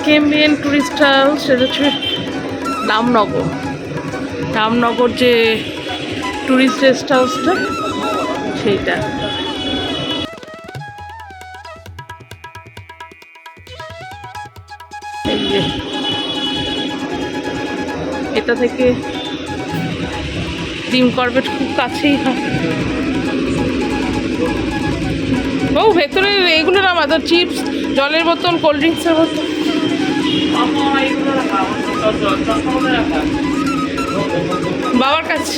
KMVN tourist house, সেটা হচ্ছে রামনগর যে টুরিস্ট গেস্ট হাউসটা সেইটা। এই যে এটা থেকে জিমকরবেট খুব কাছেই হয়। ও ভেতরে এইগুলো না মাদার চিপস, জলের বোতল, কোল্ড ড্রিঙ্কসের বোতল। বাবার কাছে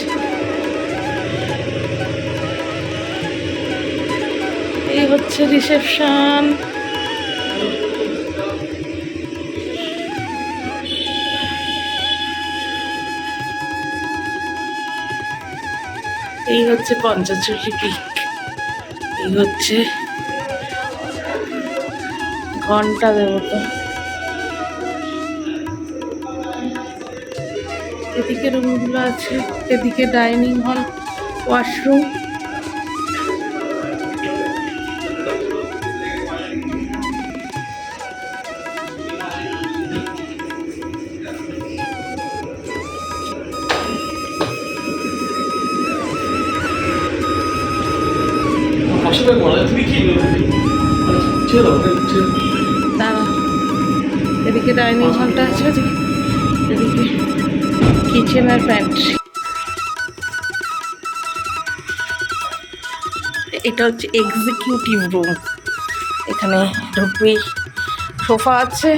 এই হচ্ছে রিসেপশন। এই হচ্ছে পঞ্চাচল্লি পিক, এই হচ্ছে ঘন্টা দেবতা। এদিকে রুমগুলো আছে, এদিকে ডাইনিং হল, ওয়াশরুম। এদিকে ডাইনিং হলটা আছে, এদিকে কিচেন আর প্যান্ট্রি। এটা হচ্ছে এক্সিকিউটিভ রুম। এখানে ঢুকবেই সোফা আছে,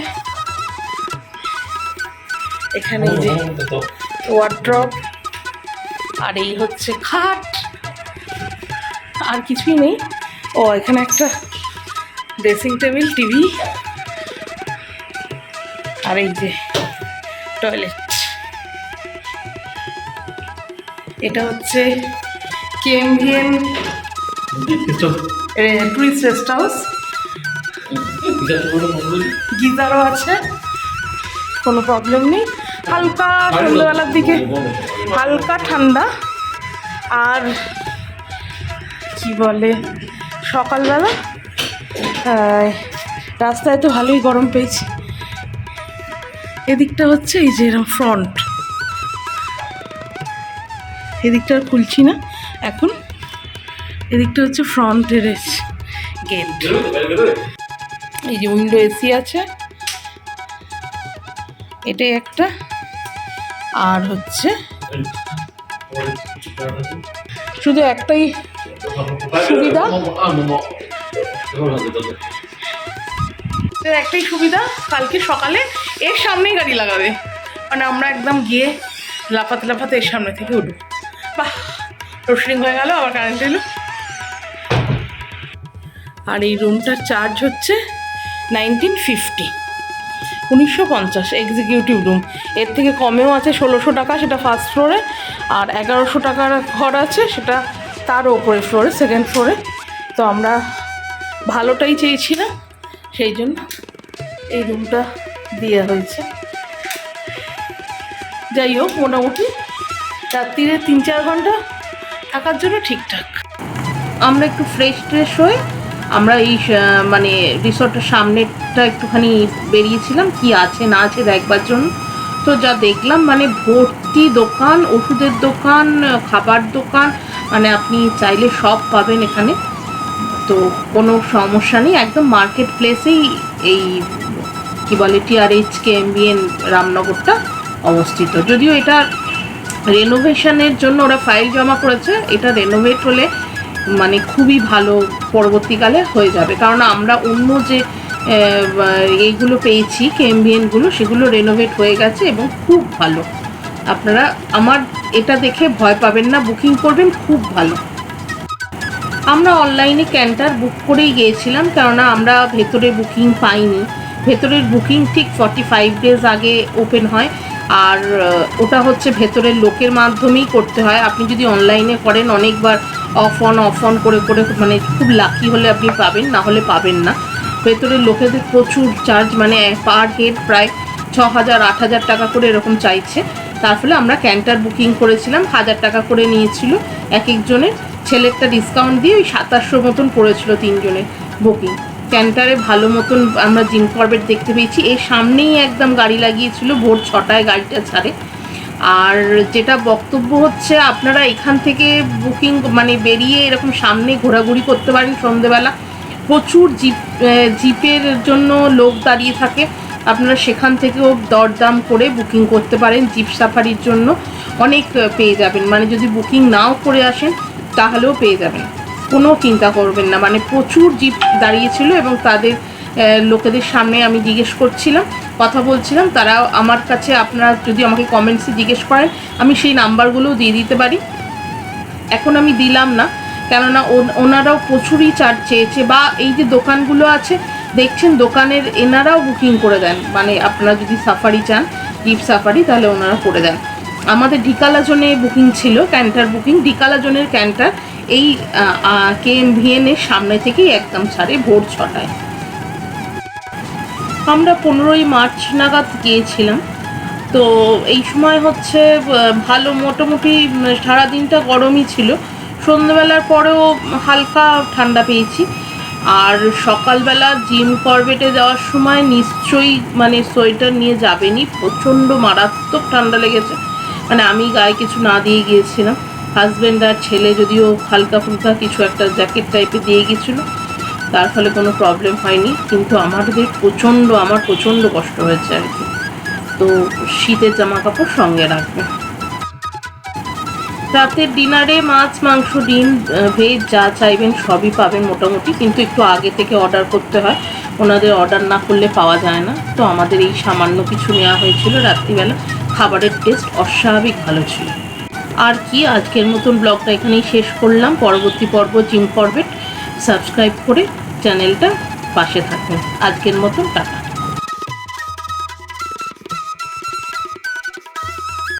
এখানে যে ওয়ার্ড্রপ, আর এই হচ্ছে খাট, আর কিছুই নেই। ও এখানে একটা ড্রেসিং টেবিল, টিভি, আর এই যে টয়লেট। এটা হচ্ছে KMVN টুরিস্ট গেস্ট হাউস। গিজারও আছে, কোনো প্রবলেম নেই। হালকা সন্ধ্যাবেলার দিকে হালকা ঠান্ডা, আর কি বলে সকালবেলা রাস্তায় তো ভালোই গরম পেয়েছি। এদিকটা হচ্ছে এই যে এরকম ফ্রন্ট, এদিকটা আর খুলছি না এখন। এদিকটা হচ্ছে ফ্রন্টের গেট। এই যে উইন্ডো এসি আছে, এটাই একটা। আর হচ্ছে শুধু একটাই সুবিধা, কালকে সকালে এর সামনেই গাড়ি লাগাবে, মানে আমরা একদম গিয়ে লাফাতে লাফাতে এর সামনে থেকে উঠব। বাহ, রোশনিং হয়ে গেল, আবার কারেন্ট এলো। আর এই রুমটার চার্জ হচ্ছে 1950, 1950 এক্সিকিউটিভ রুম। এর থেকে কমেও আছে 1600 টাকা, সেটা ফার্স্ট ফ্লোরে। আর 1100 টাকার ঘর আছে, সেটা তার ওপরে ফ্লোরে, সেকেন্ড ফ্লোরে। তো আমরা ভালোটাই চেয়েছিলাম, সেই জন্য এই রুমটা দেওয়া হয়েছে। যাই হোক, মোটামুটি রাত্রিরে 3-4 ঘন্টা থাকার জন্য ঠিকঠাক। আমরা একটু ফ্রেশ হয়ে আমরা এই মানে রিসর্টের সামনেটা একটুখানি বেরিয়েছিলাম কি আছে না আছে দেখবার জন্য। তো যা দেখলাম, মানে ভর্তি দোকান, ওষুধের দোকান, খাবার দোকান, মানে আপনি চাইলে সব পাবেন এখানে। তো কোনো সমস্যা নেই, একদম মার্কেট প্লেসেই এই কি বলে TRH KMVN রামনগরটা অবস্থিত। যদিও এটা রেনোভেশনের জন্য ওরা ফাইল জমা করেছে, এটা রেনোভেট হলে মানে খুবই ভালো পরবর্তীকালে হয়ে যাবে। কারণ আমরা অন্য যে এইগুলো পেয়েছি KMVNগুলো, সেগুলো রেনোভেট হয়ে গেছে এবং খুব ভালো। আপনারা আমার এটা দেখে ভয় পাবেন না, বুকিং করবেন, খুব ভালো। আমরা অনলাইনে ক্যান্টার বুক করেই গিয়েছিলাম, কেননা আমরা ভেতরে বুকিং পাইনি। ভেতরের বুকিং ঠিক 45 ডেজ আগে ওপেন হয়, আর ওটা হচ্ছে ভেতরের লোকের মাধ্যমেই করতে হয়। আপনি যদি অনলাইনে করেন, অনেকবার অফ অন করে মানে খুব লাকি হলে আপনি পাবেন, না হলে পাবেন না। ভেতরের লোকেদের প্রচুর চার্জ, মানে পার হেড প্রায় 6000-8000 টাকা করে এরকম চাইছে। তার ফলে আমরা ক্যান্টার বুকিং করেছিলাম, 1000 টাকা করে নিয়েছিল এক একজনের। ছেলেরটা ডিসকাউন্ট দিয়ে ওই 2700 মতন পড়েছিল 3 জনের বুকিং। ক্যান্টারে ভালো মতন আমরা জিম করবেট দেখতে পেয়েছি। এর সামনেই একদম গাড়ি লাগিয়েছিল, ভোর 6টায় গাড়িটা ছাড়ে। আর যেটা বক্তব্য হচ্ছে, আপনারা এখান থেকে বুকিং মানে বেরিয়ে এরকম সামনে ঘোরাঘুরি করতে পারেন সন্ধেবেলা। প্রচুর জিপের জন্য লোক দাঁড়িয়ে থাকে, আপনারা সেখান থেকেও দরদাম করে বুকিং করতে পারেন। জিপ সাফারির জন্য অনেক পেয়ে যাবেন, মানে যদি বুকিং নাও করে আসেন তাহলেও পেয়ে যাবেন, কোনো চিন্তা করবেন না। মানে প্রচুর জিপ দাঁড়িয়েছিল এবং তাদের লোকেদের সামনে আমি জিজ্ঞেস করছিলাম, কথা বলছিলাম। তারা আমার কাছে, আপনারা যদি আমাকে কমেন্টসে জিজ্ঞেস করেন, আমি সেই নাম্বারগুলোও দিয়ে দিতে পারি। এখন আমি দিলাম না, কেননা ওনারাও প্রচুরই চার্জ চেয়েছে। বা এই যে দোকানগুলো আছে দেখছেন, দোকানের এনারাও বুকিং করে দেন, মানে আপনারা যদি সাফারি চান, জিপ সাফারি, তাহলে ওনারা করে দেন। আমাদের ঢিকালা জোনে বুকিং ছিল, ক্যান্টার বুকিং। ঢিকালা জোনের ক্যান্টার এই KMVN এর সামনে থেকেই একদম ছাড়ে ভোর 6টায়। আমরা 15ই মার্চ নাগাদ গিয়েছিলাম। তো এই সময় হচ্ছে ভালো, মোটামুটি সারাদিনটা গরমই ছিল, সন্ধ্যেবেলার পরেও হালকা ঠান্ডা পেয়েছি। আর সকালবেলা জিম করবেটে যাওয়ার সময় নিশ্চয়ই মানে সোয়েটার নিয়ে যাবেনই, প্রচণ্ড মারাত্মক ঠান্ডা লেগেছে। মানে আমি গায়ে কিছু না দিয়ে গিয়েছিলাম, হাজব্যান্ড আর ছেলে যদিও হালকা ফুলকা কিছু একটা জ্যাকেট টাইপের দিয়ে গিয়েছিলো, তার ফলে কোনো প্রবলেম হয়নি। কিন্তু আমার প্রচণ্ড কষ্ট হয়েছে আর কি। তো শীতের জামা কাপড় সঙ্গে রাখবেন। রাতের ডিনারে মাছ, মাংস, ডিম, ভেজ যা চাইবেন সবই পাবেন মোটামুটি, কিন্তু একটু আগে থেকে অর্ডার করতে হয়, ওনাদের অর্ডার না করলে পাওয়া যায় না। তো আমাদের এই সামান্য কিছু নেওয়া হয়েছিল রাত্রিবেলা। খাবারের টেস্ট অস্বাভাবিক ভালো ছিল। আর কি, আজকের মতন ব্লগটা এখানেই শেষ করলাম। পরবর্তী পর্ব জিম করবেট, সাবস্ক্রাইব করে চ্যানেলটা পাশে থাকবেন। আজকের মতন টাটা।